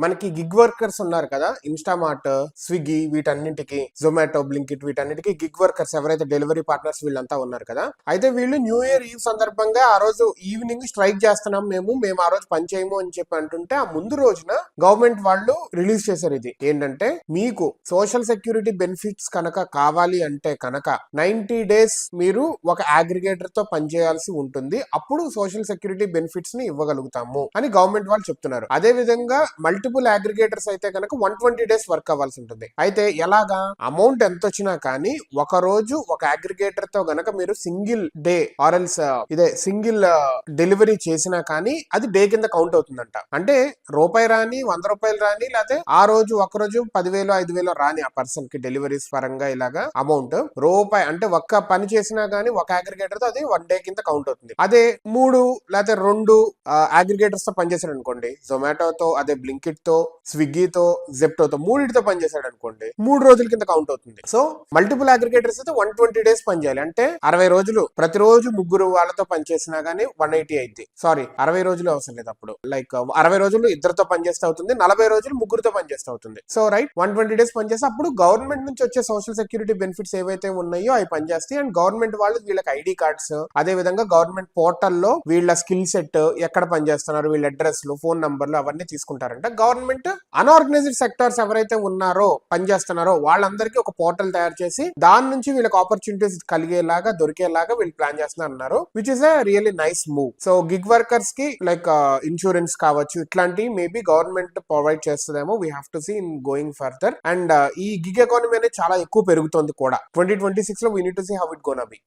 మనకి gig workers ఉన్నారు కదా, ఇన్స్టామార్ట్, స్విగ్గీ, వీటన్నింటికి జొమాటో, బ్లింకిట్, వీటన్నిటికీ గిగ్ వర్కర్స్ ఎవరైతే డెలివరీ పార్ట్నర్స్ వీళ్ళంతా ఉన్నారు కదా, అయితే వీళ్ళు న్యూ ఇయర్ ఈవ్ సందర్భంగా ఆ రోజు ఈవినింగ్ స్ట్రైక్ చేస్తున్నాం మేము ఆ రోజు పని చేయము అని చెప్పి అంటుంటే, ఆ ముందు రోజున గవర్నమెంట్ వాళ్ళు రిలీజ్ చేశారు. ఇది ఏంటంటే, మీకు సోషల్ సెక్యూరిటీ బెనిఫిట్స్ కనుక కావాలి అంటే కనుక 90 days మీరు ఒక అగ్రిగేటర్ తో పనిచేయాల్సి ఉంటుంది, అప్పుడు సోషల్ సెక్యూరిటీ బెనిఫిట్స్ ని ఇవ్వగలుగుతాము అని గవర్నమెంట్ వాళ్ళు చెప్తున్నారు. అదే విధంగా మల్టిపుల్ అగ్రిగేటర్స్ అయితే కనుక 120 days వర్క్ అవ్వాల్సి ఉంటుంది. అయితే ఎలాగా, అమౌంట్ ఎంత వచ్చినా కానీ ఒక రోజు ఒక అగ్రిగేటర్ తో గనక మీరు సింగిల్ డే ఆర్ఎల్స్ సింగిల్ డెలివరీ చేసినా కానీ అది డే కింద కౌంట్ అవుతుందంట. అంటే రూపాయి రాని, 100 రూపాయలు రాని, లేకపోతే ఆ రోజు ఒక రోజు 10,000 5,000 రాని ఆ పర్సన్ కి డెలివరీస్ పరంగా ఇలాగా అమౌంట్ రూపాయి అంటే ఒక్క పని చేసినా గానీ ఒక అగ్రిగేటర్ తో అది 1 day కింద కౌంట్ అవుతుంది. అదే 3 లేకపోతే 2 అగ్రిగేటర్స్ తో పనిచేశాడు అనుకోండి, జొమాటోతో, అదే బ్లింకిట్ తో, స్విగ్గీతో, జెప్టోతో, మూడింటితో పనిచేశాడు అనుకోండి, 3 రోజుల కింద కౌంట్ అవుతుంది. సో మల్టిపుల్ అగ్రిగేటర్స్ అయితే 120 days పనిచేయాలి. అంటే 60 రోజులు, ప్రతిరోజు 3 వాళ్ళతో పనిచేసినా గానీ 180 అయింది. సారీ, 60 రోజులు అవసరం లేదు. అప్పుడు లైక్ 60 రోజులు ఇద్దరితో పనిచేస్తే అవుతుంది, 40 రోజులు ముగ్గురుతో పనిచేస్తే అవుతుంది. సో రైట్, 120 days పనిచేస్తే అప్పుడు గవర్నమెంట్ నుంచి వచ్చే సోషల్ సెక్యూరిటీ బెనిఫిట్స్ ఏవైతే ఉన్నాయో అవి పనిచేస్తాయి. అండ్ గవర్నమెంట్ వాళ్ళు వీళ్ళకి ఐడి కార్డ్స్, అదే విధంగా గవర్నమెంట్ పోర్టల్లో వీళ్ళ స్కిల్ సెట్, ఎక్కడ పనిచేస్తున్నారు, వీళ్ళ అడ్రస్లు, ఫోన్ నంబర్లు అవన్నీ తీసుకుంటారంట. గవర్నమెంట్ అన్ఆర్గనైజ్డ్ సెక్టార్స్ ఎవరైతే ఉన్నారో, పనిచేస్తున్నారో వాళ్ళందరికీ ఒక పోర్టల్ తయారు చేసి దాని నుంచి వీళ్ళకి ఆపర్చునిటీస్ కలిగేలాగా, దొరికేలాగా వీళ్ళు ప్లాన్ చేస్తున్నారు, which is a really nice move. So gig workers కి లైక్ ఇన్సూరెన్స్ కావచ్చు, ఇట్లాంటివి మేబీ గవర్నమెంట్ ప్రొవైడ్ చేస్తుందేమో. We have to see in going further. And ఈ గిగ్ ఎకానమీ అనేది చాలా ఎక్కువ పెరుగుతుంది కూడా. 2026 లో we need to see how it gonna B.